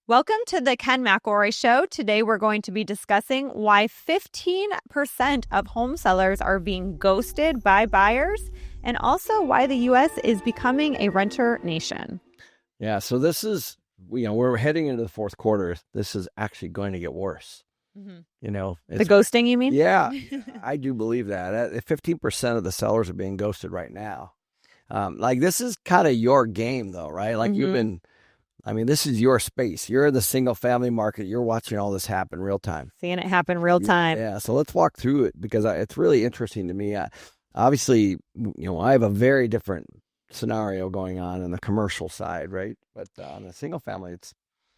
Welcome to the Ken McElroy Show. Today we're going to be discussing why 15% of home sellers are being ghosted by buyers, and also why the U.S. is becoming a renter nation. Yeah, so this is, we're heading into the fourth quarter. This is actually going to get worse. The ghosting, you mean? Yeah, I do believe that. 15% of the sellers are being ghosted right now. This is kind of your game, though, right? This is your space. You're in the single family market. You're watching all this happen real time. Seeing it happen real time. Yeah, so let's walk through it because it's really interesting to me. Obviously, I have a very different scenario going on the commercial side, right? But on the single family,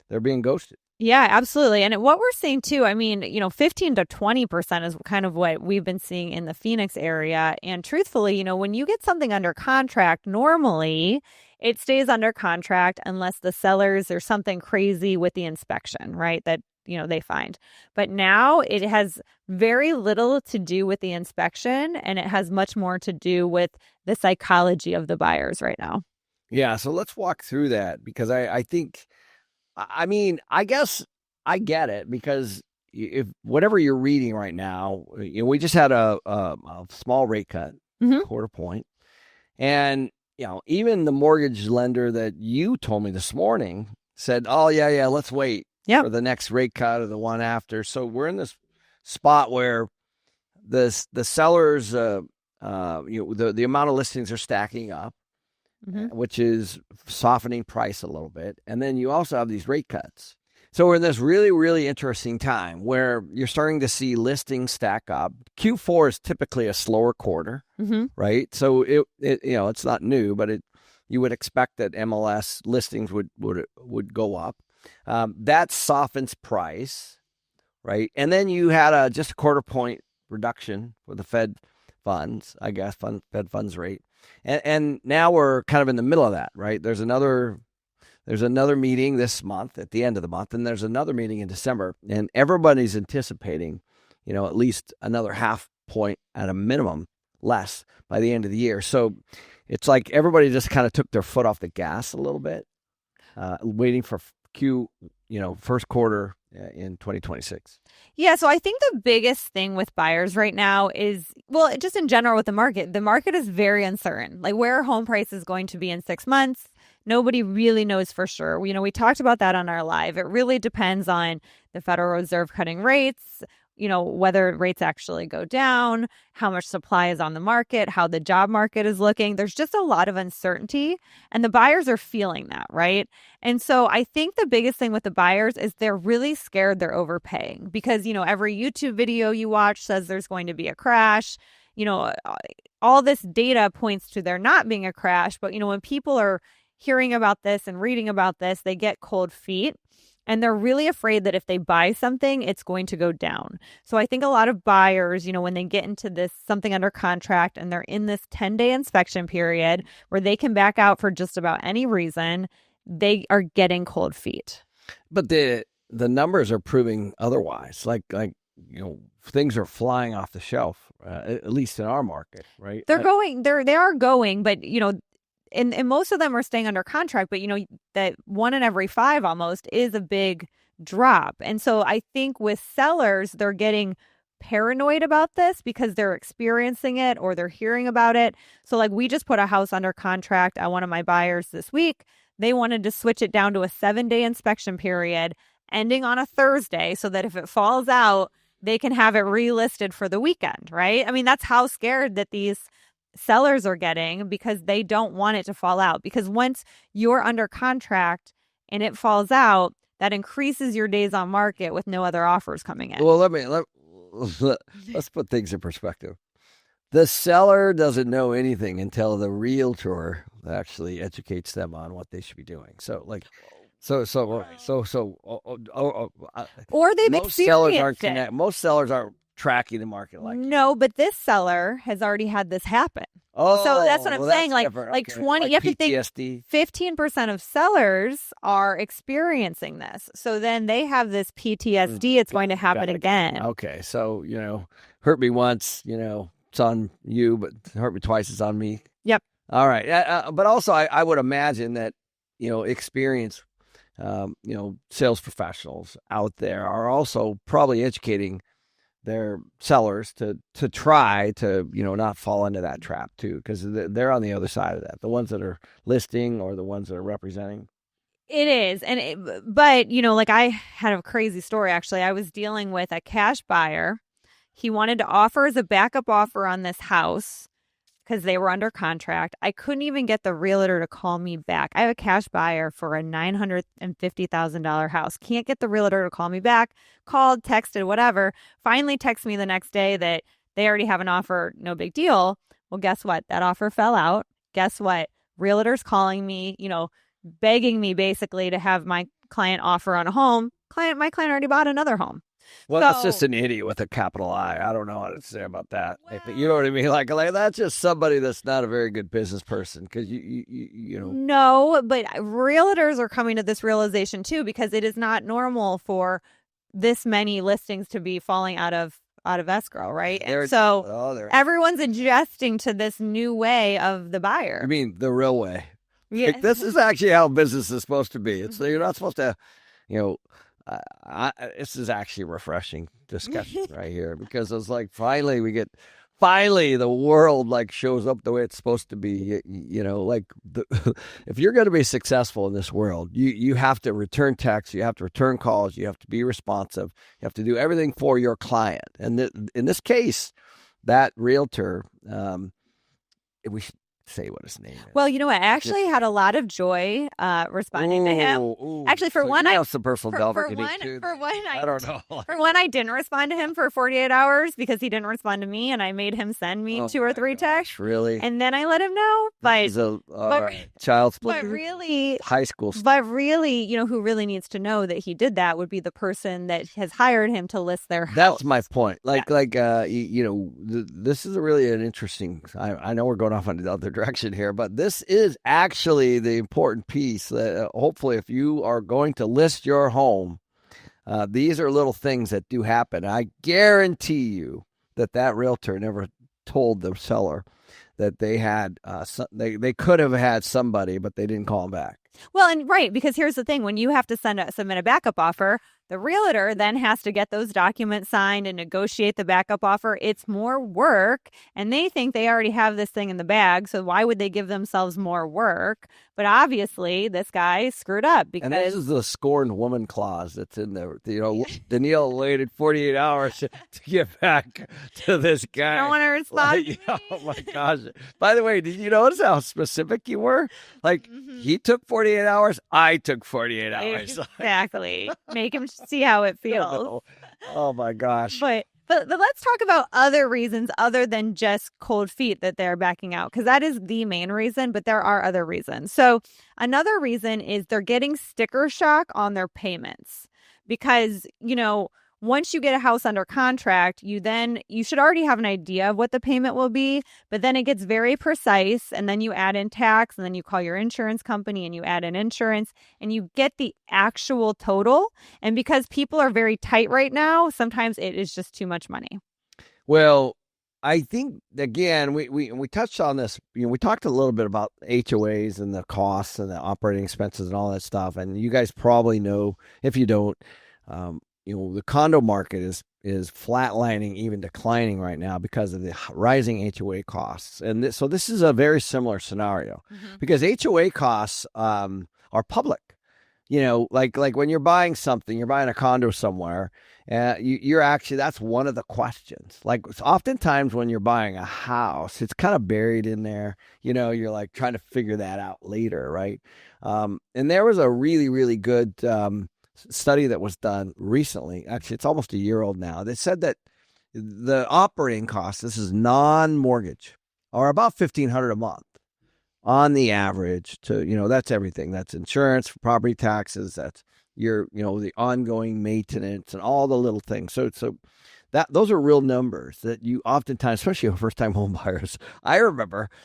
they're being ghosted. Yeah, absolutely. And what we're seeing too, 15 to 20% is kind of what we've been seeing in the Phoenix area. And truthfully, when you get something under contract, normally it stays under contract unless the sellers, there's something crazy with the inspection, right? That, they find. But now it has very little to do with the inspection, and it has much more to do with the psychology of the buyers right now. Yeah. So let's walk through that because I think, I guess I get it because if whatever you're reading right now, we just had a small rate cut, quarter point. And, even the mortgage lender that you told me this morning said, oh, yeah, let's wait for the next rate cut or the one after. So we're in this spot where the sellers, the amount of listings are stacking up. Which is softening price a little bit. And then you also have these rate cuts. So we're in this really, really interesting time where you're starting to see listings stack up. Q4 is typically a slower quarter, right? So it's not new, but you would expect that MLS listings would go up. That softens price, right? And then you had just a quarter point reduction for the Fed funds, I guess, Fed funds rate. And now we're kind of in the middle of that, right? There's another meeting this month at the end of the month, and there's another meeting in December, and everybody's anticipating, at least another half point at a minimum less by the end of the year. So it's like everybody just kind of took their foot off the gas a little bit, waiting for first quarter in 2026. Yeah, so I think the biggest thing with buyers right now is, just in general with the market is very uncertain. Like, where are home prices going to be in 6 months? Nobody really knows for sure. We talked about that on our live. It really depends on the Federal Reserve cutting rates, whether rates actually go down, how much supply is on the market, how the job market is looking. There's just a lot of uncertainty, and the buyers are feeling that, right? And so I think the biggest thing with the buyers is they're really scared they're overpaying because, every YouTube video you watch says there's going to be a crash. All this data points to there not being a crash, but, when people are hearing about this and reading about this, they get cold feet. And they're really afraid that if they buy something, it's going to go down. So I think a lot of buyers, when they get into this something under contract and they're in this 10-day inspection period where they can back out for just about any reason, they are getting cold feet. But the numbers are proving otherwise. Things are flying off the shelf, at least in our market, right? They are going, but and most of them are staying under contract, but that 1 in every 5 almost is a big drop. And so I think with sellers, they're getting paranoid about this because they're experiencing it or they're hearing about it. So we just put a house under contract at one of my buyers this week. They wanted to switch it down to a 7-day inspection period ending on a Thursday so that if it falls out, they can have it relisted for the weekend, right? That's how scared that these sellers are getting because they don't want it to fall out. Because once you're under contract and it falls out, that increases your days on market with no other offers coming in. Well, let's put things in perspective. The seller doesn't know anything until the realtor actually educates them on what they should be doing. Or they've most experienced it. Most sellers aren't tracking the market like no, but this seller has already had this happen. Oh, so that's what I'm saying. Like okay. 20, you have PTSD. to think 15% of sellers are experiencing this. So then they have this PTSD. It's going to happen again. Okay, so hurt me once, it's on you, but hurt me twice, it's on me. Yep. All right, but also I would imagine that experience sales professionals out there are also probably educating their sellers to try to not fall into that trap too, because they're on the other side of that, the ones that are listing or the ones that are representing. It is. But, like I had a crazy story, actually. I was dealing with a cash buyer. He wanted to offer as a backup offer on this house because they were under contract. I couldn't even get the realtor to call me back. I have a cash buyer for a $950,000 house. Can't get the realtor to call me back. Called, texted, whatever. Finally texted me the next day that they already have an offer. No big deal. Well, guess what? That offer fell out. Guess what? Realtor's calling me, begging me basically to have my client offer on a home. My client already bought another home. Well, that's just an idiot with a capital I. I don't know what to say about that. Well, you know what I mean? Like that's just somebody that's not a very good business person, because you know. No, but realtors are coming to this realization too, because it is not normal for this many listings to be falling out of escrow, right? So everyone's adjusting to this new way of the buyer. I mean, the real way. Yeah. Like, this is actually how business is supposed to be. It's you're not supposed to, this is actually a refreshing discussion right here, because it's like finally the world like shows up the way it's supposed to be. If you're going to be successful in this world, you have to return texts, you have to return calls, you have to be responsive, you have to do everything for your client. And in this case, that realtor, we should say what his name is. Well, you know what? I actually had a lot of joy responding to him. Actually, for one, I have some personal development. I don't know. For one, I didn't respond to him for 48 hours because he didn't respond to me, and I made him send me 2 or 3 texts. Really? And then I let him know. But he's a child splitter. But really, high school. But really, who really needs to know that he did that would be the person that has hired him to list their house. That's my point. This is really an interesting. I know we're going off on the other direction here, but this is actually the important piece that hopefully, if you are going to list your home, these are little things that do happen. I guarantee you that realtor never told the seller that they had they could have had somebody, but they didn't call them back. Well, and right, because here's the thing: when you have to submit a backup offer, the realtor then has to get those documents signed and negotiate the backup offer. It's more work, and they think they already have this thing in the bag, so why would they give themselves more work? But obviously, this guy screwed up because. And this is the scorned woman clause that's in there. Danille waited 48 hours to get back to this guy. I don't want to respond. Oh my gosh! By the way, did you notice how specific you were? Like he took 48 hours, I took 48 hours. Exactly. Make him see how it feels. Oh my gosh. But let's talk about other reasons other than just cold feet that they're backing out, because that is the main reason, but there are other reasons. So another reason is they're getting sticker shock on their payments, because, once you get a house under contract, you should already have an idea of what the payment will be, but then it gets very precise, and then you add in tax, and then you call your insurance company and you add in insurance, and you get the actual total. And because people are very tight right now, sometimes it is just too much money. Well, I think, again, we touched on this. We talked a little bit about HOAs and the costs and the operating expenses and all that stuff. And you guys probably know, if you don't, the condo market is flatlining, even declining right now because of the rising HOA costs. And so this is a very similar scenario, because HOA costs are public. Like when you're buying something, you're buying a condo somewhere, you're actually, that's one of the questions. Like oftentimes when you're buying a house, it's kind of buried in there. You're like trying to figure that out later, right? And there was a really, really good study that was done recently. Actually, it's almost a year old now. They said that the operating costs, this is non-mortgage, are about $1,500 a month on the average. That's everything. That's insurance, property taxes, that's your, the ongoing maintenance and all the little things. So those are real numbers that you oftentimes, especially first-time home buyers.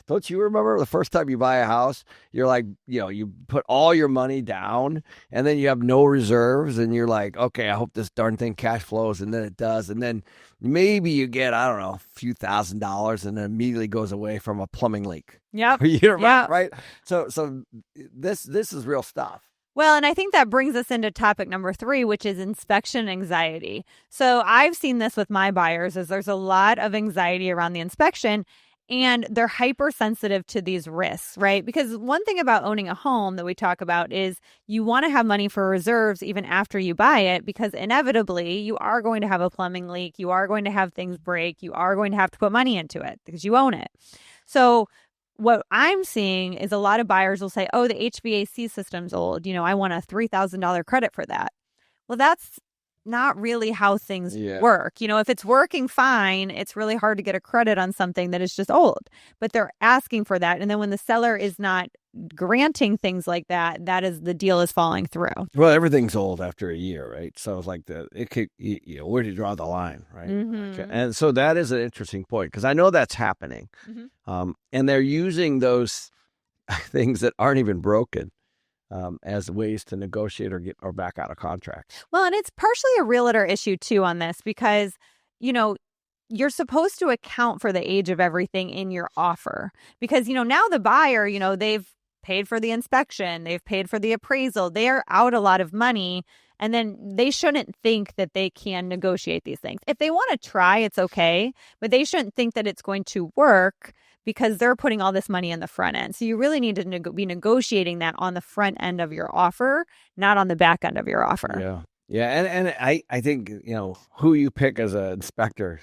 Don't you remember the first time you buy a house, you're like, you put all your money down and then you have no reserves and you're like, okay, I hope this darn thing cash flows. And then it does. And then maybe you get, I don't know, a few $1,000s and then immediately goes away from a plumbing leak. Yep. Yeah. Right. So this is real stuff. Well, and I think that brings us into topic number 3, which is inspection anxiety. So I've seen this with my buyers is there's a lot of anxiety around the inspection and they're hypersensitive to these risks, right? Because one thing about owning a home that we talk about is you want to have money for reserves even after you buy it, because inevitably you are going to have a plumbing leak. You are going to have things break. You are going to have to put money into it because you own it. So what I'm seeing is a lot of buyers will say, oh, the HVAC system's old. I want a $3,000 credit for that. Well, that's not really how things work. If it's working fine, it's really hard to get a credit on something that is just old. But they're asking for that. And then when the seller is not granting things like that, the deal is falling through. Well, everything's old after a year, right? So it's like it could, where do you draw the line, right? Mm-hmm. Okay. And so that is an interesting point because I know that's happening. Mm-hmm. And they're using those things that aren't even broken as ways to negotiate or back out of contracts. Well, and it's partially a realtor issue too on this because, you're supposed to account for the age of everything in your offer because, now the buyer, they've paid for the inspection, they've paid for the appraisal, they're out a lot of money. And then they shouldn't think that they can negotiate these things. If they want to try, it's okay, but they shouldn't think that it's going to work because they're putting all this money in the front end. So you really need to be negotiating that on the front end of your offer, not on the back end of your offer. Yeah. Yeah. And I think, who you pick as an inspector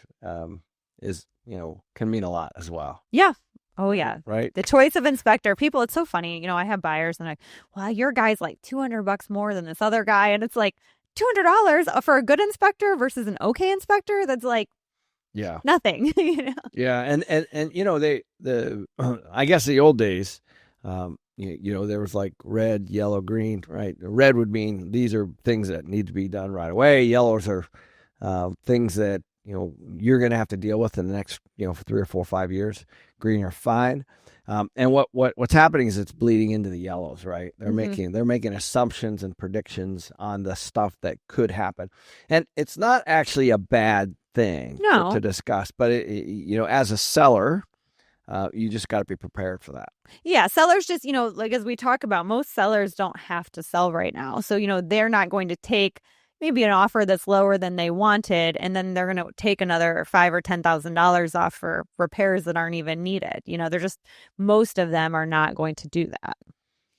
is, can mean a lot as well. Yeah. Oh, yeah. Right. The choice of inspector. People, it's so funny. I have buyers and well, your guy's like $200 more than this other guy. And it's like $200 for a good inspector versus an okay inspector. That's like, nothing. Yeah. And I guess the old days, there was like red, yellow, green, right? Red would mean these are things that need to be done right away. Yellows are things that, you're going to have to deal with in the next, 3 or 4 or 5 years. Green are fine. And what's happening is it's bleeding into the yellows, right? They're making assumptions and predictions on the stuff that could happen. And it's not actually a bad thing to discuss, but as a seller, you just got to be prepared for that. Yeah. Sellers just, like as we talk about, most sellers don't have to sell right now. So, they're not going to take maybe an offer that's lower than they wanted, and then they're going to take another $5,000 or $10,000 off for repairs that aren't even needed. They're just, most of them are not going to do that.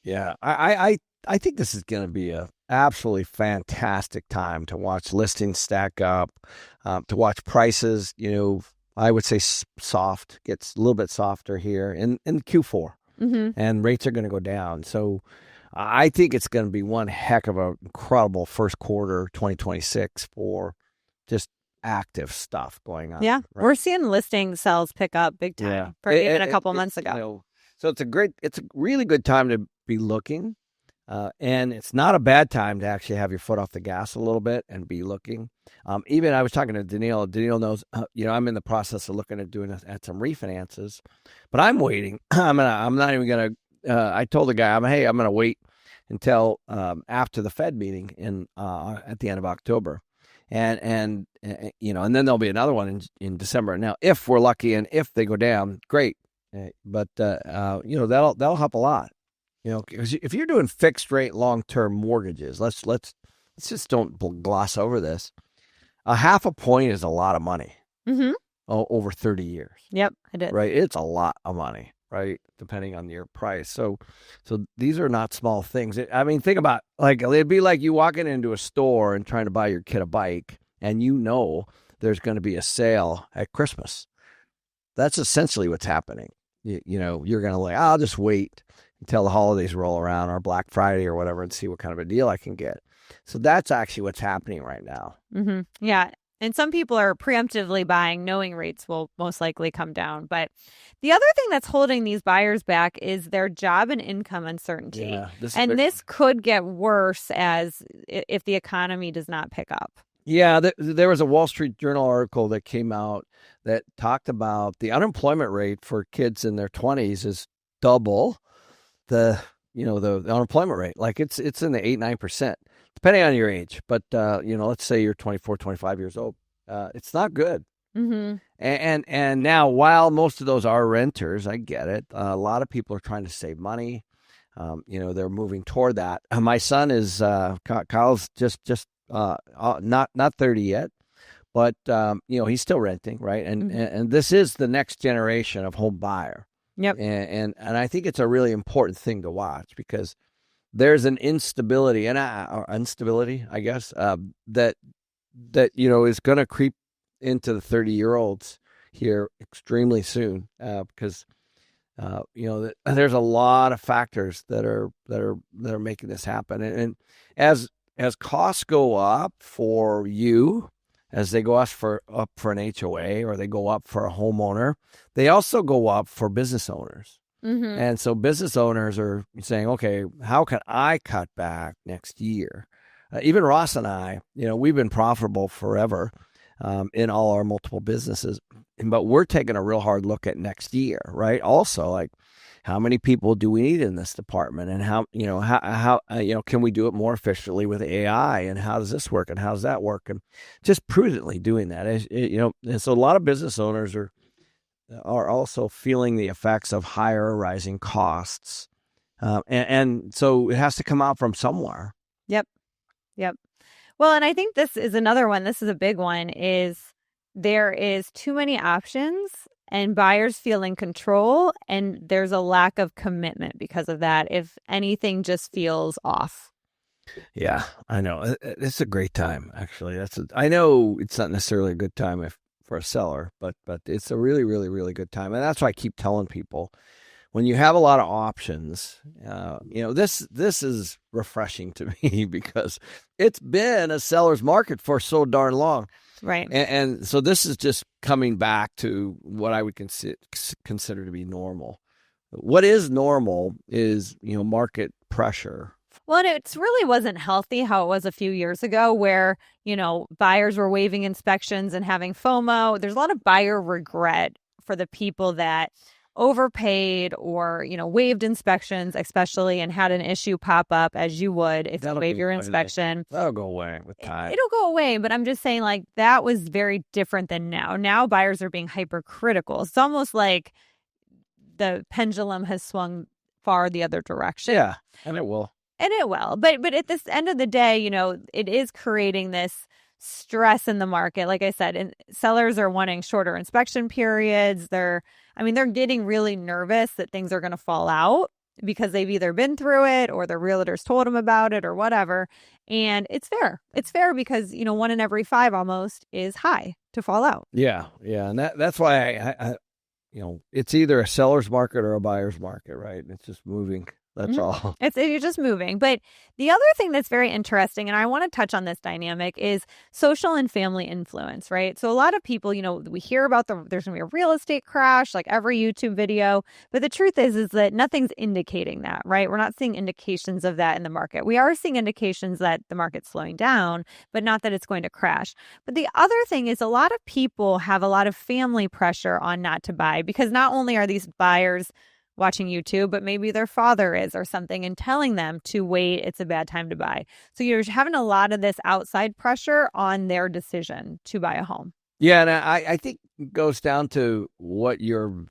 Yeah. I think this is going to be a absolutely fantastic time to watch listings stack up, to watch prices, I would say soft, gets a little bit softer here in Q4, and rates are going to go down. So I think it's going to be one heck of an incredible first quarter 2026 for just active stuff going on. Yeah, right? We're seeing listing sales pick up big time for even a couple months ago. So it's a really good time to be looking. And it's not a bad time to actually have your foot off the gas a little bit and be looking. Even I was talking to Danille. Danille knows, I'm in the process of looking at some refinances, but I'm waiting. I'm not even gonna. I told the guy, I'm gonna wait until after the Fed meeting at the end of October, and then there'll be another one in December. Now, if we're lucky and if they go down, great. But that'll help a lot. Because if you're doing fixed rate long-term mortgages, let's just don't gloss over this. A half a point is a lot of money over 30 years. Yep, it is. Right, it's a lot of money, right? Depending on your price. So these are not small things. Think about it'd be like you walking into a store and trying to buy your kid a bike, and there's going to be a sale at Christmas. That's essentially what's happening. You're going to I'll just wait until the holidays roll around or Black Friday or whatever and see what kind of a deal I can get. So that's actually what's happening right now. Mm-hmm. Yeah. And some people are preemptively buying, knowing rates will most likely come down. But the other thing that's holding these buyers back is their job and income uncertainty. Yeah, this could get worse if the economy does not pick up. Yeah, there was a Wall Street Journal article that came out that talked about the unemployment rate for kids in their 20s is double the unemployment rate. Like it's in the 8-9%, depending on your age. But let's say you're 24, 25 years old. It's not good. Mm-hmm. And now, while most of those are renters, I get it. A lot of people are trying to save money. they're moving toward that. My son is Kyle's just not 30 yet, but he's still renting, right? And this is the next generation of home buyer. Yep. And I think it's a really important thing to watch, because there's an instability or instability, I guess, that is going to creep into the 30-year-olds here extremely soon, because there's a lot of factors that are making this happen. And as costs go up for you, as they go up for an HOA, or they go up for a homeowner, they also go up for business owners. Mm-hmm. And so business owners are saying, okay, how can I cut back next year? Even Ross and I, we've been profitable forever in all our multiple businesses, but we're taking a real hard look at next year, right? Also, like, how many people do we need in this department, and how can we do it more efficiently with AI, and how does this work, and how does that work, and just prudently doing that. And so a lot of business owners are also feeling the effects of higher rising costs, and so it has to come out from somewhere. Yep. Well, and I think this is another one. This is a big one. Is there is too many options, and buyers feel in control, and there's a lack of commitment because of that. If anything just feels off. Yeah, I know. It's a great time, actually. I know it's not necessarily a good time for a seller, but it's a really, really, really good time. And that's why I keep telling people, when you have a lot of options, this is refreshing to me, because it's been a seller's market for so darn long. Right. And so this is just coming back to what I would consider to be normal. What is normal is, market pressure. Well, and it really wasn't healthy how it was a few years ago, where, buyers were waiving inspections and having FOMO. There's a lot of buyer regret for the people that overpaid or, waived inspections, especially, and had an issue pop up, as you would if you waive your inspection. That'll go away with time. It'll go away, but I'm just saying, like, that was very different than now. Now buyers are being hypercritical. It's almost like the pendulum has swung far the other direction. Yeah, and it will. But at this end of the day, it is creating this stress in the market. Like I said, and sellers are wanting shorter inspection periods. They're getting really nervous that things are going to fall out, because they've either been through it, or their realtors told them about it, or whatever. And it's fair. It's fair, because, 1 in every 5 almost is high to fall out. Yeah. And that's why I it's either a seller's market or a buyer's market, right? It's just moving. That's all. You're just moving. But the other thing that's very interesting, and I want to touch on this dynamic, is social and family influence, right? So a lot of people, we hear about there's going to be a real estate crash, like every YouTube video. But the truth is that nothing's indicating that, right? We're not seeing indications of that in the market. We are seeing indications that the market's slowing down, but not that it's going to crash. But the other thing is, a lot of people have a lot of family pressure on not to buy, because not only are these buyers watching YouTube, but maybe their father is, or something, and telling them to wait, it's a bad time to buy. So you're having a lot of this outside pressure on their decision to buy a home. Yeah, and I think it goes down to what your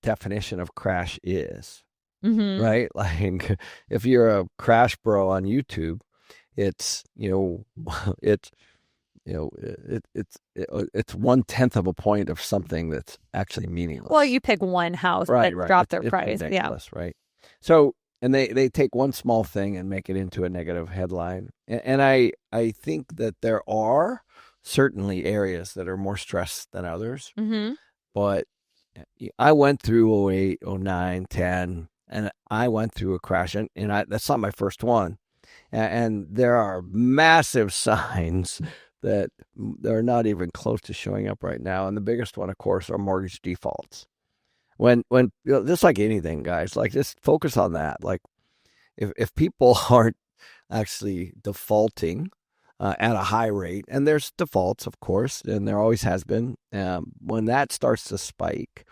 definition of crash is, right? Like, if you're a crash bro on YouTube, it's 1/10 of a point of something that's actually meaningless. Well, you pick one house that dropped their price. Ridiculous, yeah. Right. So, and they take one small thing and make it into a negative headline. And I think that there are certainly areas that are more stressed than others. Mm-hmm. But I went through 08, 09, 10, and I went through a crash. And that's not my first one. And there are massive signs that they're not even close to showing up right now. And the biggest one, of course, are mortgage defaults. When just like anything, guys, like, just focus on that. Like, if people aren't actually defaulting at a high rate, and there's defaults, of course, and there always has been, when that starts to spike,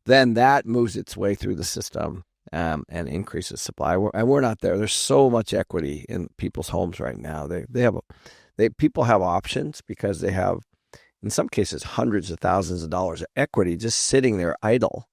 then that moves its way through the system and increases supply. And we're not there. There's so much equity in people's homes right now. People have options, because they have, in some cases, hundreds of thousands of dollars of equity just sitting there idle.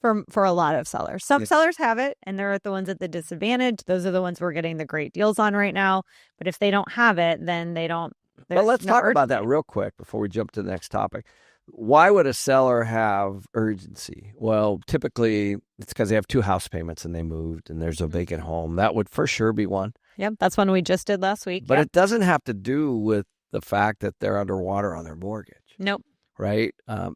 for a lot of sellers. Some sellers have it, and they're the ones at the disadvantage. Those are the ones we're getting the great deals on right now. But if they don't have it, then they don't. Well, let's talk about that real quick before we jump to the next topic. Why would a seller have urgency? Well, typically it's because they have 2 house payments and they moved and there's a vacant home. That would for sure be one. Yep, that's one we just did last week. But it doesn't have to do with the fact that they're underwater on their mortgage. Nope. Right?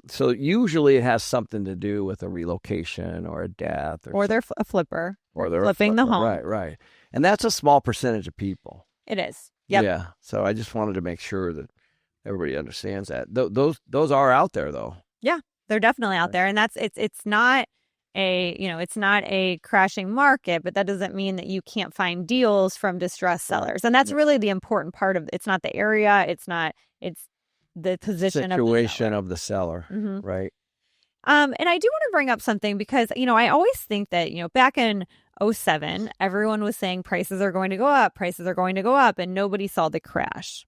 So usually it has something to do with a relocation or a death. Or they're a flipper. Or they're flipping the home. Right. And that's a small percentage of people. It is. Yep. Yeah. So I just wanted to make sure that everybody understands that. Those are out there, though. Yeah, they're definitely out there. And it's not it's not a crashing market, but that doesn't mean that you can't find deals from distressed sellers. And that's really the important part of it. It's not the area. It's the position situation of the seller. Mm-hmm. Right. And I do want to bring up something because, I always think that, back in 2007, everyone was saying prices are going to go up, and nobody saw the crash,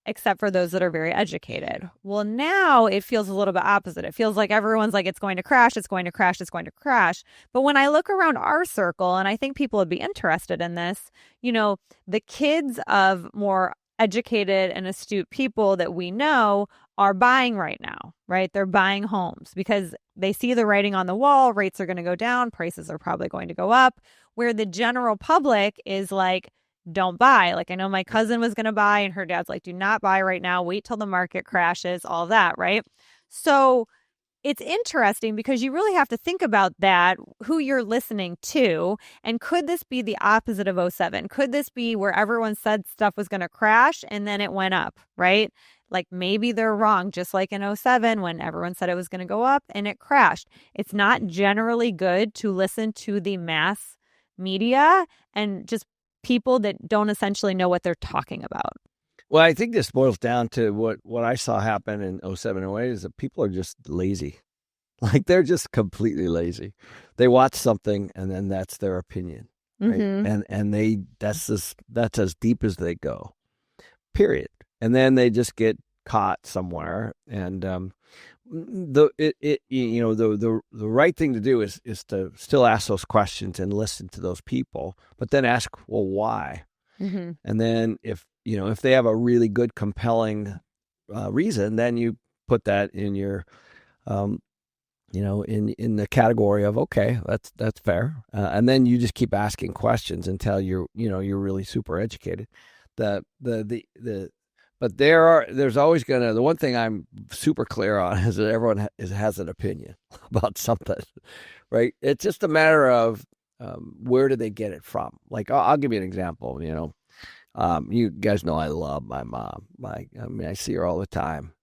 except for those that are very educated. Well, now it feels a little bit opposite. It feels like everyone's like, it's going to crash, it's going to crash, it's going to crash. But when I look around our circle, and I think people would be interested in this, the kids of more educated and astute people that we know are buying right now, right? They're buying homes because they see the writing on the wall. Rates are going to go down. Prices are probably going to go up, where the general public is like, don't buy. Like, I know my cousin was going to buy and her dad's like, do not buy right now. Wait till the market crashes, all that, right? So it's interesting because you really have to think about that, who you're listening to. And could this be the opposite of 2007? Could this be where everyone said stuff was going to crash and then it went up, right? Like maybe they're wrong, just like in 2007 when everyone said it was going to go up and it crashed. It's not generally good to listen to the mass media and just people that don't essentially know what they're talking about. Well, I think this boils down to what I saw happen in 2007 and 2008 is that people are just lazy. Like they're just completely lazy. They watch something and then that's their opinion. Right? Mm-hmm. And that's as deep as they go. Period. And then they just get caught somewhere. And the right thing to do is to still ask those questions and listen to those people, but then ask, well, why? Mm-hmm. And then if they have a really good, compelling reason, then you put that in your, in the category of, okay, that's fair. And then you just keep asking questions until you're really super educated. But there's always the one thing I'm super clear on is that everyone has an opinion about something, right? It's just a matter of where do they get it from? Like, I'll give you an example, you guys know I love my mom. I see her all the time.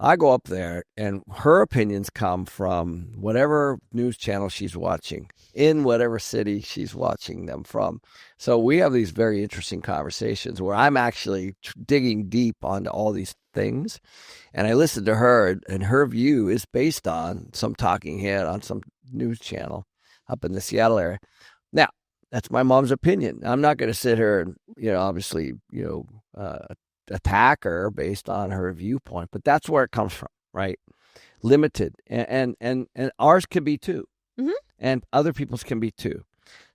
I go up there and her opinions come from whatever news channel she's watching in whatever city she's watching them from. So we have these very interesting conversations where I'm actually digging deep onto all these things. And I listen to her, and her view is based on some talking head on some news channel up in the Seattle area. Now, that's my mom's opinion. I'm not going to sit here and, obviously, attack her based on her viewpoint, but that's where it comes from, right? Limited, and ours can be too, mm-hmm. and other people's can be too.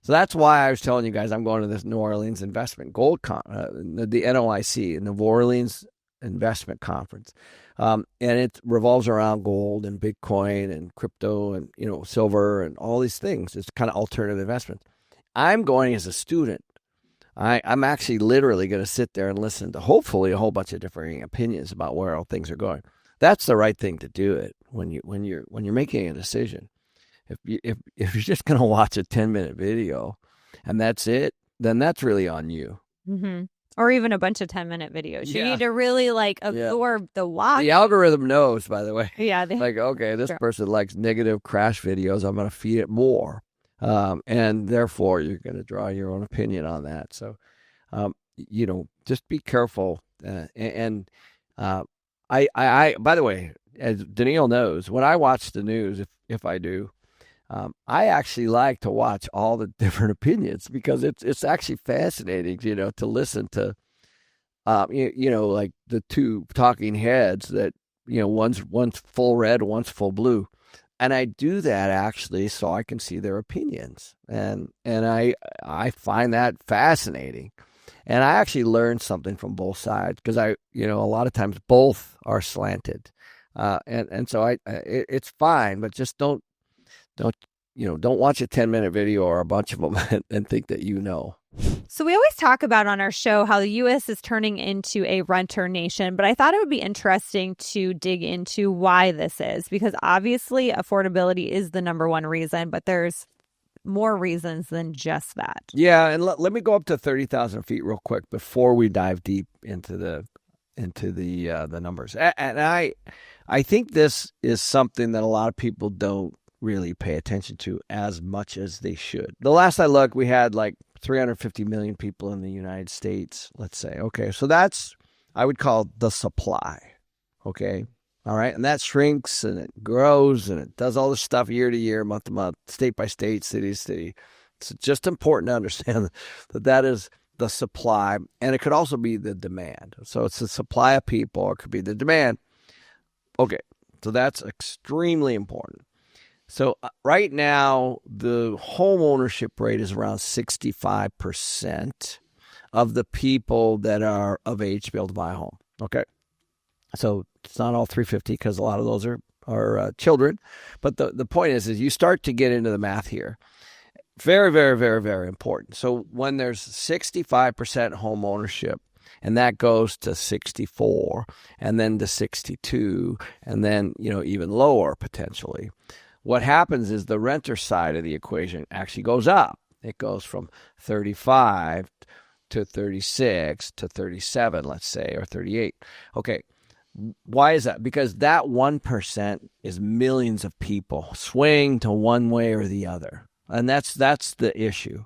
So that's why I was telling you guys I'm going to this New Orleans Investment Gold the NOIC, New Orleans Investment Conference, and it revolves around gold and Bitcoin and crypto and silver and all these things. It's kind of alternative investment. I'm going as a student. I'm actually literally going to sit there and listen to hopefully a whole bunch of different opinions about where all things are going. That's the right thing to do it when you're making a decision. If you're just going to watch a 10-minute video and that's it, then that's really on you. Mm-hmm. Or even a bunch of 10-minute videos. You need to really absorb the watch. The algorithm knows, by the way. Yeah. Okay, this person likes negative crash videos. I'm going to feed it more. And therefore you're going to draw your own opinion on that. So, just be careful. I, by the way, as Danille knows, when I watch the news, if I do, I actually like to watch all the different opinions because it's actually fascinating, to listen to, like the two talking heads that, one's full red, one's full blue. And I do that actually so I can see their opinions. And I find that fascinating. And I actually learned something from both sides because a lot of times both are slanted. And so it's fine, but just don't watch a 10-minute video or a bunch of them and think that you know. So we always talk about on our show how the U.S. is turning into a renter nation, but I thought it would be interesting to dig into why this is, because obviously affordability is the number one reason, but there's more reasons than just that. Yeah, and let me go up to 30,000 feet real quick before we dive deep into the numbers. And I think this is something that a lot of people don't really pay attention to as much as they should. The last I looked, we had like 350 million people in the United States, let's say. Okay, so that's, I would call the supply. Okay, all right, and that shrinks and it grows and it does all this stuff year to year, month to month, state by state, city to city. It's just important to understand that is the supply, and it could also be the demand. So it's the supply of people, or it could be the demand. Okay, so that's extremely important. So right now, the home ownership rate is around 65% of the people that are of age to be able to buy a home. Okay, so it's not all 350 because a lot of those are children. But the point is you start to get into the math here. Very, very, very, very important. So when there's 65% home ownership, and that goes to 64, and then to 62, and then even lower potentially. What happens is the renter side of the equation actually goes up. It goes from 35 to 36 to 37, let's say, or 38. Okay, why is that? Because that 1% is millions of people swing to one way or the other. And that's the issue.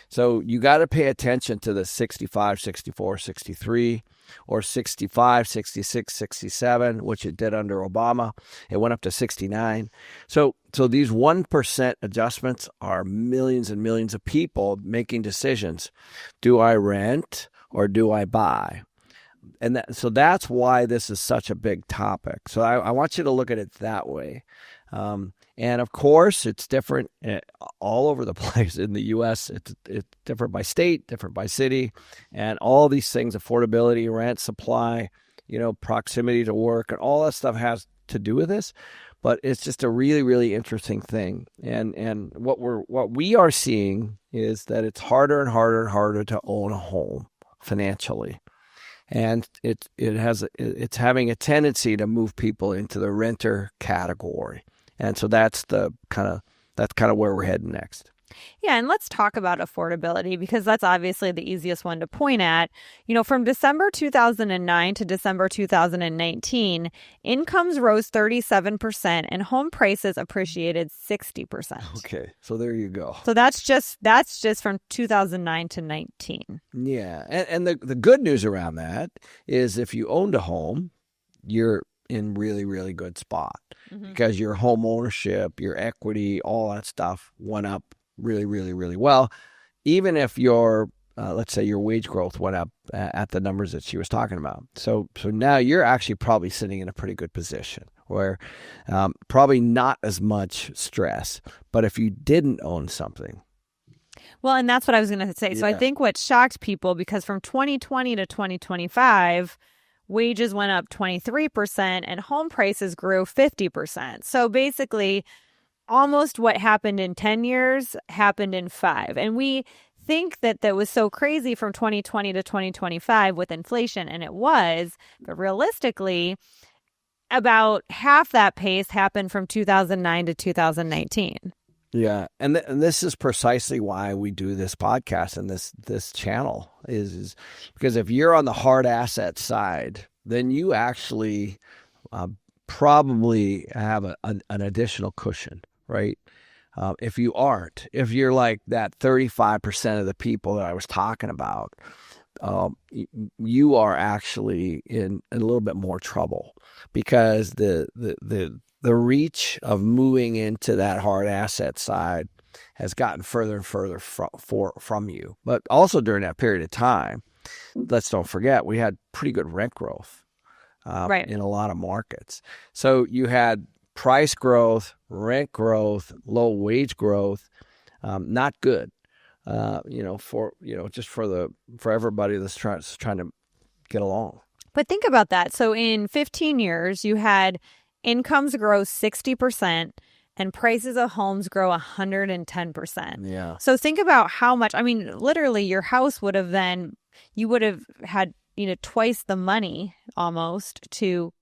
So you got to pay attention to the 65, 64, 63, or 65, 66, 67, which it did under Obama. It went up to 69. So these 1% adjustments are millions and millions of people making decisions. Do I rent or do I buy? And so that's why this is such a big topic. So I want you to look at it that way. And of course, it's different all over the place. In the U.S., it's different by state, different by city, and all these things, affordability, rent, supply, proximity to work, and all that stuff has to do with this. But it's just a really, really interesting thing. And what we are seeing is that it's harder and harder and harder to own a home financially. And it's having a tendency to move people into the renter category. And so that's kind of where we're heading next. Yeah, and let's talk about affordability because that's obviously the easiest one to point at. From December 2009 to December 2019, incomes rose 37% and home prices appreciated 60%. Okay, so there you go. So that's just from 2009 to 19. Yeah, and the good news around that is if you owned a home, you're in really, really good spot because your home ownership, your equity, all that stuff went up really, really, really well. Even if your, let's say your wage growth went up at the numbers that she was talking about. So now you're actually probably sitting in a pretty good position where probably not as much stress. But if you didn't own something. Well, and that's what I was going to say. So I think what shocked people, because from 2020 to 2025, wages went up 23% and home prices grew 50%. So basically, almost what happened in 10 years happened in 5. And we think that was so crazy from 2020 to 2025 with inflation, and it was. But realistically, about half that pace happened from 2009 to 2019. Yeah, and this is precisely why we do this podcast and this channel is because if you're on the hard asset side, then you actually probably have an additional cushion, right? If you're like that 35% of the people that I was talking about, you are actually in a little bit more trouble because the reach of moving into that hard asset side has gotten further and further from you. But also during that period of time, let's don't forget, we had pretty good rent growth in a lot of markets. So you had price growth, rent growth, low wage growth, not good. Just for everybody that's trying to get along. But think about that. So in 15 years, you had incomes grow 60% and prices of homes grow 110%. Yeah. So think about how much, I mean, literally your house would have you would have had, twice the money almost to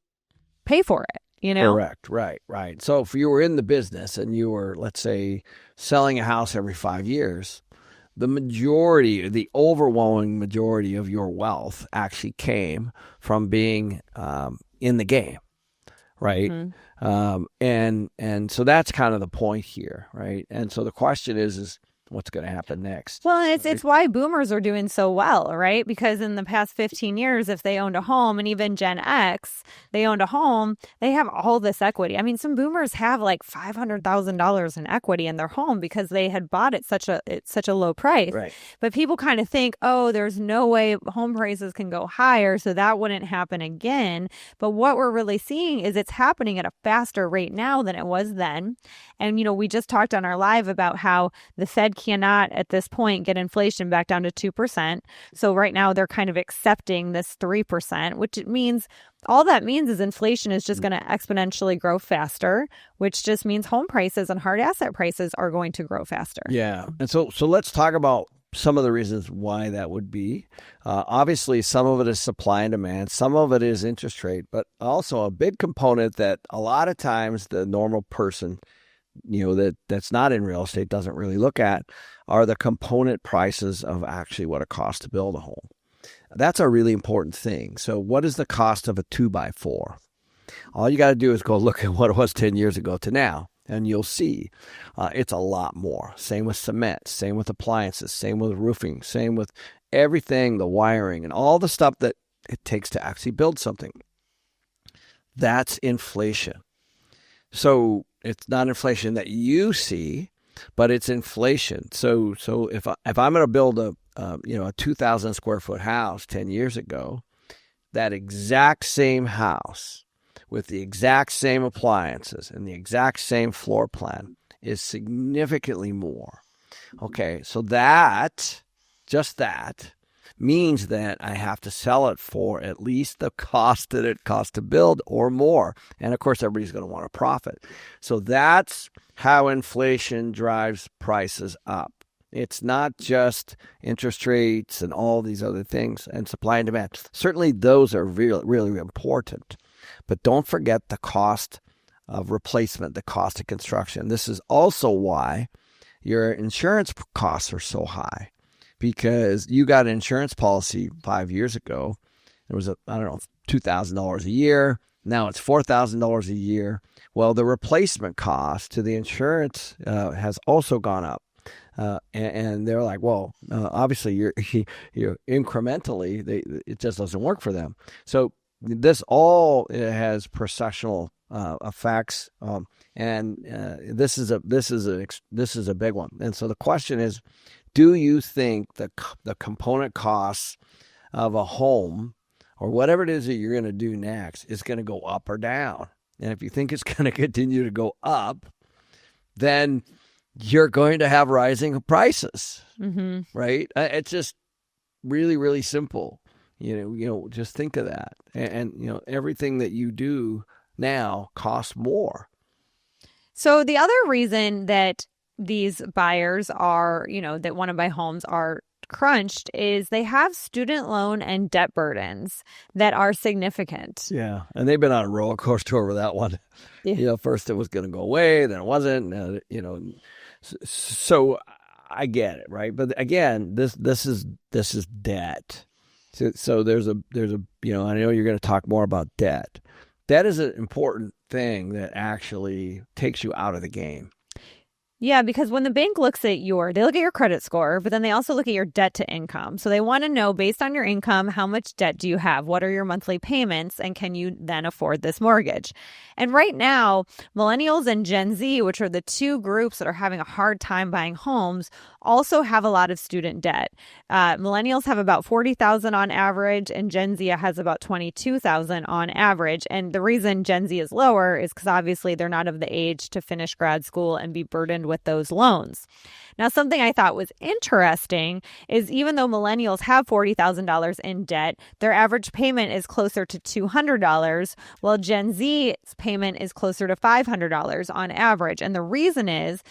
pay for it, Correct. Right. So if you were in the business and you were, let's say, selling a house every 5 years, the overwhelming majority of your wealth actually came from being in the game, right? Mm-hmm. And so that's kind of the point here, right? And so the question is what's going to happen next? Well, it's why boomers are doing so well, right? Because in the past 15 years, if they owned a home, and even Gen X, they owned a home, they have all this equity. I mean, some boomers have like $500,000 in equity in their home because they had bought it at such a low price. Right. But people kind of think, oh, there's no way home prices can go higher, so that wouldn't happen again. But what we're really seeing is it's happening at a faster rate now than it was then. And, we just talked on our live about how the Fed cannot at this point get inflation back down to 2%. So right now they're kind of accepting this 3%, which means all that means is inflation is just going to exponentially grow faster, which just means home prices and hard asset prices are going to grow faster. Yeah. And so let's talk about some of the reasons why that would be. Obviously, some of it is supply and demand. Some of it is interest rate, but also a big component that a lot of times the normal person that's not in real estate doesn't really look at are the component prices of actually what it costs to build a home. That's a really important thing. So what is the cost of a 2x4? All you got to do is go look at what it was 10 years ago to now, and you'll see it's a lot more. Same with cement, same with appliances, same with roofing, same with everything, the wiring, and all the stuff that it takes to actually build something. That's inflation. So it's not inflation that you see, but it's inflation. So if I'm going to build a 2,000 square foot house 10 years ago, that exact same house with the exact same appliances and the exact same floor plan is significantly more. Okay, so just that means that I have to sell it for at least the cost that it costs to build or more. And of course, everybody's going to want a profit. So that's how inflation drives prices up. It's not just interest rates and all these other things and supply and demand. Certainly those are really, really important. But don't forget the cost of replacement, the cost of construction. This is also why your insurance costs are so high. Because you got an insurance policy 5 years ago. It was, $2,000 a year. Now it's $4,000 a year. Well, the replacement cost to the insurance has also gone up. And they're like, well, obviously you're incrementally, it just doesn't work for them. So this all has processional effects. And this is a big one. And so the question is, do you think the component costs of a home or whatever it is that you're going to do next is going to go up or down? And if you think it's going to continue to go up, then you're going to have rising prices, right? It's just really, really simple. Just think of that. And everything that you do now costs more. So the other reason that these buyers are, that want to buy homes are crunched is they have student loan and debt burdens that are significant. Yeah. And they've been on a roller coaster over that one. Yeah. First it was going to go away, then it wasn't, so I get it. Right. But again, this is debt. So there's a, I know you're going to talk more about debt. That is an important thing that actually takes you out of the game. Yeah, because when the bank looks at they look at your credit score, but then they also look at your debt to income. So they want to know, based on your income, how much debt do you have? What are your monthly payments? And can you then afford this mortgage? And right now, millennials and Gen Z, which are the two groups that are having a hard time buying homes, also have a lot of student debt. Millennials have about 40,000 on average, and Gen Z has about 22,000 on average. And the reason Gen Z is lower is because obviously they're not of the age to finish grad school and be burdened with those loans. Now, something I thought was interesting is even though millennials have $40,000 in debt, their average payment is closer to $200, while Gen Z's payment is closer to $500 on average. And the reason is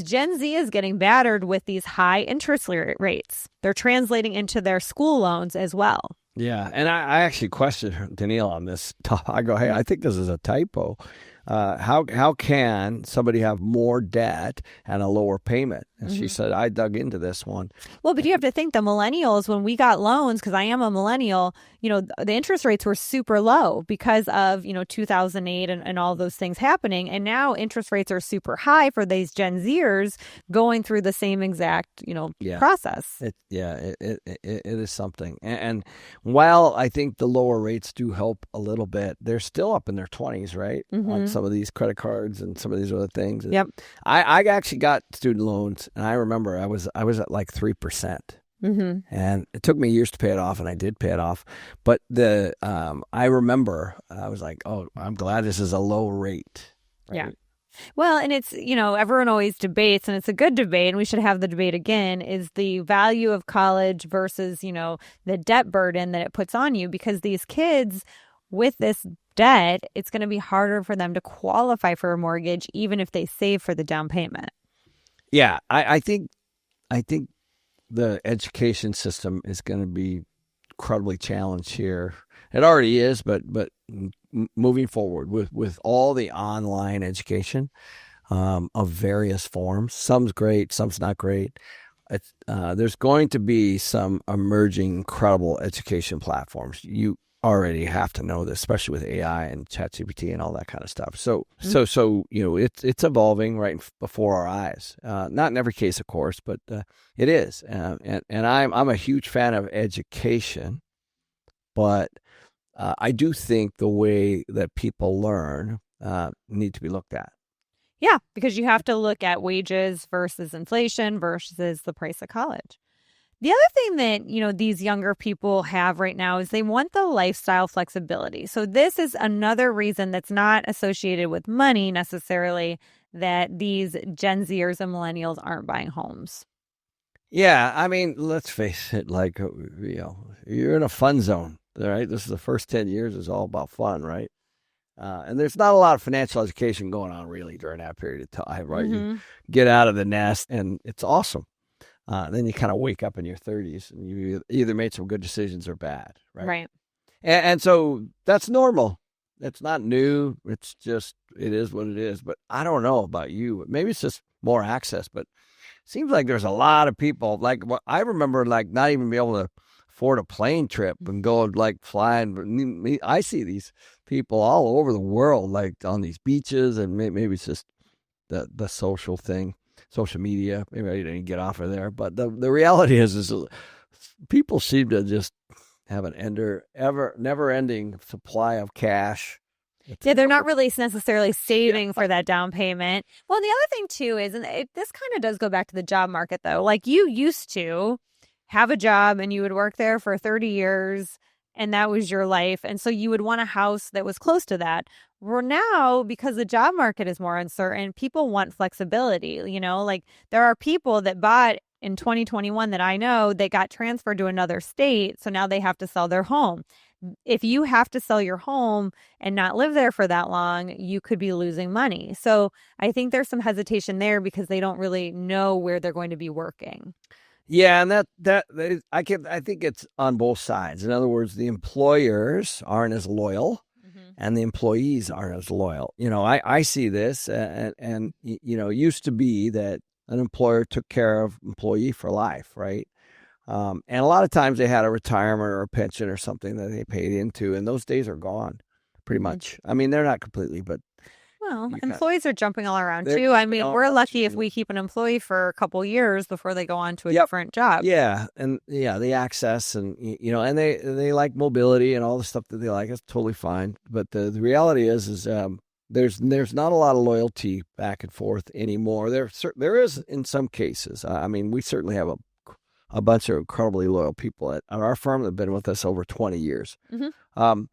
Gen Z is getting battered with these high interest rates. They're translating into their school loans as well. Yeah, and I actually questioned Danille on this. I go, hey, I think this is a typo. How can somebody have more debt and a lower payment? And she said, I dug into this one. Well, but you have to think the millennials, when we got loans, because I am a millennial, the interest rates were super low because of, 2008 and all those things happening. And now interest rates are super high for these Gen Zers going through the same exact, process. It is something. And while I think the lower rates do help a little bit, they're still up in their 20s, right? On some of these credit cards and some of these other things. Yep. I actually got student loans, and I remember I was at like 3%. And it took me years to pay it off, and I did pay it off. But I remember I was like, oh, I'm glad this is a low rate. Right? Yeah. Well, and it's, everyone always debates, and it's a good debate, and we should have the debate again, is the value of college versus, the debt burden that it puts on you, because these kids with this debt, it's going to be harder for them to qualify for a mortgage, even if they save for the down payment. Yeah, I think the education system is going to be incredibly challenged here. It already is, but moving forward with all the online education of various forms, some's great, some's not great. There's going to be some emerging incredible education platforms. You already have to know this, especially with AI and ChatGPT and all that kind of stuff. So it's evolving right before our eyes. Not in every case, of course, but it is. And I'm a huge fan of education, but I do think the way that people learn need to be looked at. Yeah, because you have to look at wages versus inflation versus the price of college. The other thing that, these younger people have right now is they want the lifestyle flexibility. So this is another reason that's not associated with money necessarily that these Gen Zers and millennials aren't buying homes. Yeah, I mean, let's face it, like, you're in a fun zone, right? This is the first 10 years is all about fun, right? And there's not a lot of financial education going on really during that period of time, right? You get out of the nest and it's awesome. Then you kind of wake up in your 30s and you either made some good decisions or bad, right? Right. And so that's normal. It's not new. It's just, it is what it is. But I don't know about you. Maybe it's just more access, but it seems like there's a lot of people. Like, I remember like not even be able to afford a plane trip and go like flying. I see these people all over the world, like on these beaches, and maybe it's just the social thing. Social media, maybe I didn't get off of there, but the reality is people seem to just have an never-ending supply of cash. Yeah, they're not really necessarily saving for that down payment. Well, the other thing too is, and this kind of does go back to the job market though, like you used to have a job and you would work there for 30 years and that was your life. And so you would want a house that was close to that. Well, now, because the job market is more uncertain, people want flexibility. Like there are people that bought in 2021 that I know that got transferred to another state. So now they have to sell their home. If you have to sell your home and not live there for that long, you could be losing money. So I think there's some hesitation there because they don't really know where they're going to be working. Yeah, and I think it's on both sides. In other words, the employers aren't as loyal, and the employees aren't as loyal. I see this, and it used to be that an employer took care of employee for life, right? And a lot of times they had a retirement or a pension or something that they paid into, and those days are gone, pretty much. I mean, they're not completely, but. Well, employees are jumping all around too. I mean, we're lucky if we keep an employee for a couple years before they go on to a different job. Yeah, and the access and and they like mobility and all the stuff that they like. It's totally fine. But the reality is There's not a lot of loyalty back and forth anymore. There is in some cases. I mean, we certainly have a bunch of incredibly loyal people at our firm that have been with us over 20 years. Um,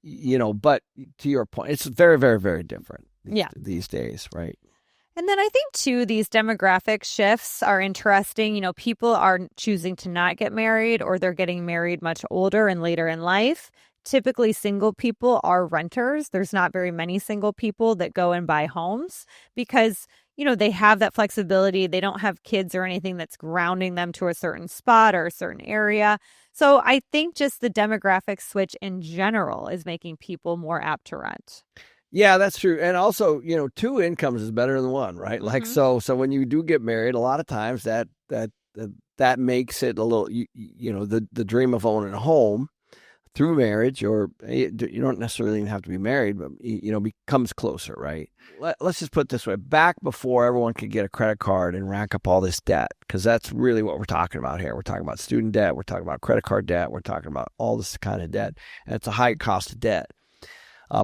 but to your point, it's very, very, very different these days, right? And then I think, too, these demographic shifts are interesting. People are choosing to not get married, or they're getting married much older and later in life. Typically, single people are renters. There's not very many single people that go and buy homes because, they have that flexibility. They don't have kids or anything that's grounding them to a certain spot or a certain area. So I think just the demographic switch in general is making people more apt to rent. Yeah, that's true. And also, two incomes is better than one, right? Like, so when you do get married, a lot of times that makes it a little, the dream of owning a home through marriage, or you don't necessarily even have to be married, but, becomes closer, right? Let's just put it this way. Back before everyone could get a credit card and rack up all this debt, because that's really what we're talking about here. We're talking about student debt. We're talking about credit card debt. We're talking about all this kind of debt. And it's a high cost of debt.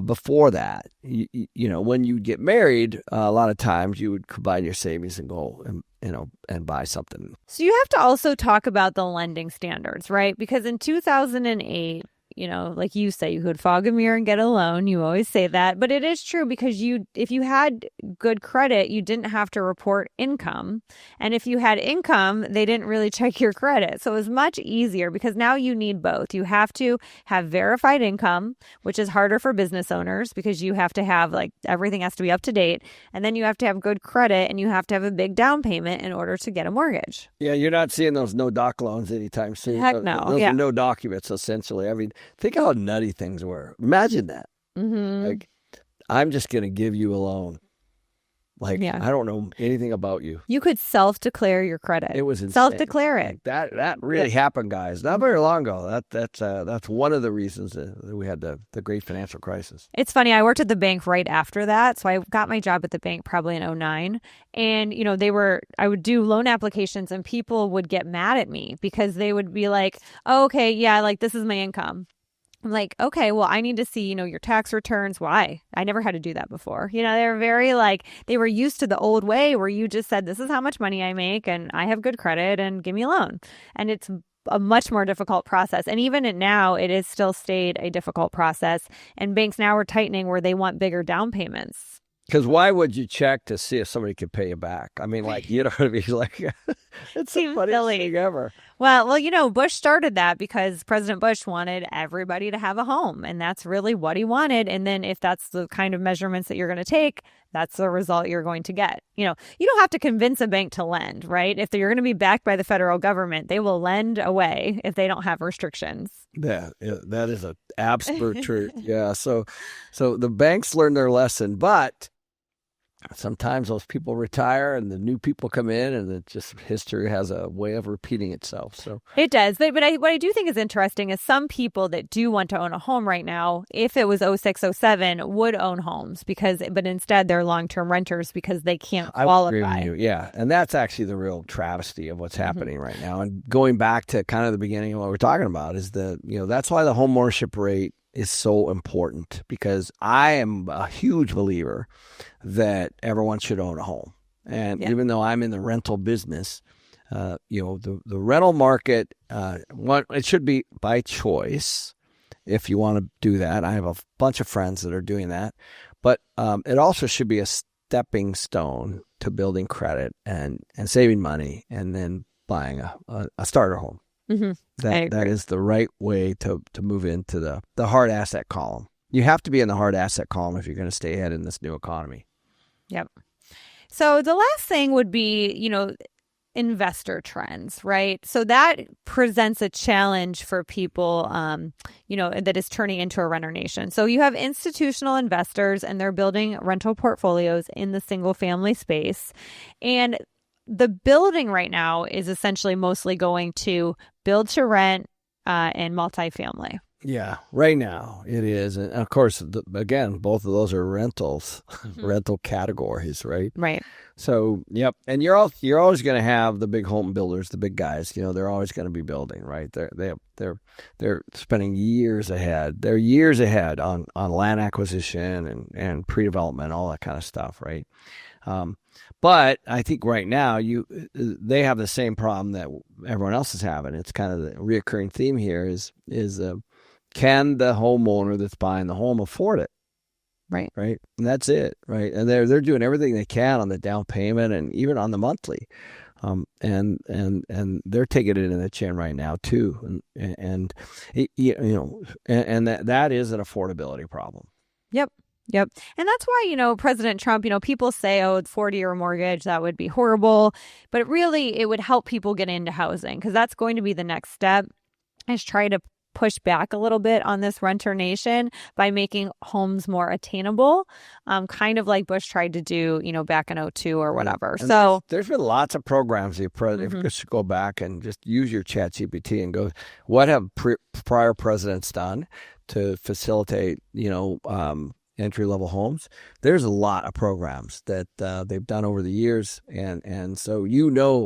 Before that, when you get married, a lot of times you would combine your savings and go and buy something. So you have to also talk about the lending standards, right? Because in 2008, like you say, you could fog a mirror and get a loan. You always say that, but it is true because if you had good credit, you didn't have to report income. And if you had income, they didn't really check your credit. So it was much easier because now you need both. You have to have verified income, which is harder for business owners because you have to have everything has to be up to date. And then you have to have good credit and you have to have a big down payment in order to get a mortgage. Yeah, you're not seeing those no doc loans anytime soon. Heck no. Those are no documents, essentially. I mean, think how nutty things were. Imagine that. Like, I'm just going to give you a loan. I don't know anything about you. You could self-declare your credit. It was insane. Self-declare it. That really happened, guys. Not very long ago. That's one of the reasons that we had the great financial crisis. It's funny. I worked at the bank right after that. So I got my job at the bank probably in 2009. And, I would do loan applications and people would get mad at me because they would be like, oh, okay, yeah, this is my income. I'm like, okay, well, I need to see, your tax returns. Why? I never had to do that before. They were very they were used to the old way where you just said, this is how much money I make and I have good credit and give me a loan. And it's a much more difficult process. And even now, it is still stayed a difficult process. And banks now are tightening where they want bigger down payments. Because why would you check to see if somebody could pay you back? I mean, you know what I mean? It's the funniest thing ever. Well, Bush started that because President Bush wanted everybody to have a home. And that's really what he wanted. And then if that's the kind of measurements that you're going to take, that's the result you're going to get. You don't have to convince a bank to lend, right? If you're going to be backed by the federal government, they will lend away if they don't have restrictions. Yeah, that is an absolute truth. Yeah. So the banks learned their lesson, but sometimes those people retire and the new people come in, and it just history has a way of repeating itself. So it does. But what I do think is interesting is some people that do want to own a home right now, if it was 06, 07, would own homes but instead they're long-term renters because they can't qualify. I agree with you. Yeah. And that's actually the real travesty of what's happening right now. And going back to kind of the beginning of what we're talking about is that's why the home ownership rate is so important, because I am a huge believer that everyone should own a home. And even though I'm in the rental business, the rental market, it should be by choice if you want to do that. I have a bunch of friends that are doing that. But it also should be a stepping stone to building credit and saving money and then buying a starter home. That is the right way to move into the hard asset column. You have to be in the hard asset column if you're going to stay ahead in this new economy. Yep. So the last thing would be, investor trends, right? So that presents a challenge for people, that is turning into a renter nation. So you have institutional investors and they're building rental portfolios in the single family space. And the building right now is essentially mostly going to build to rent and multifamily. Yeah, right now it is, and of course, again, both of those are rentals, rental categories, right? Right. So, yep, and you're always going to have the big home builders, the big guys. They're always going to be building, right? They're spending years ahead. They're years ahead on land acquisition and pre-development, all that kind of stuff, right? Um, but I think right now they have the same problem that everyone else is having. It's kind of the reoccurring theme here is can the homeowner that's buying the home afford it? Right. Right. And that's it. Right. And they're doing everything they can on the down payment and even on the monthly. And they're taking it in the chin right now too. And that is an affordability problem. Yep. Yep. And that's why, President Trump, people say, oh, it's 40-year mortgage. That would be horrible. But really, it would help people get into housing because that's going to be the next step is try to push back a little bit on this renter nation by making homes more attainable, kind of like Bush tried to do, back in 2002 or whatever. And so there's been lots of programs the president, if you just go back and just use your chat GPT and go, what have prior presidents done to facilitate, entry-level homes? There's a lot of programs that they've done over the years, and so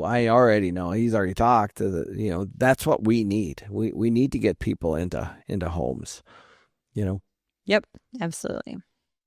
I already know he's already talked to that's what we need. We need to get people into homes. Yep, absolutely.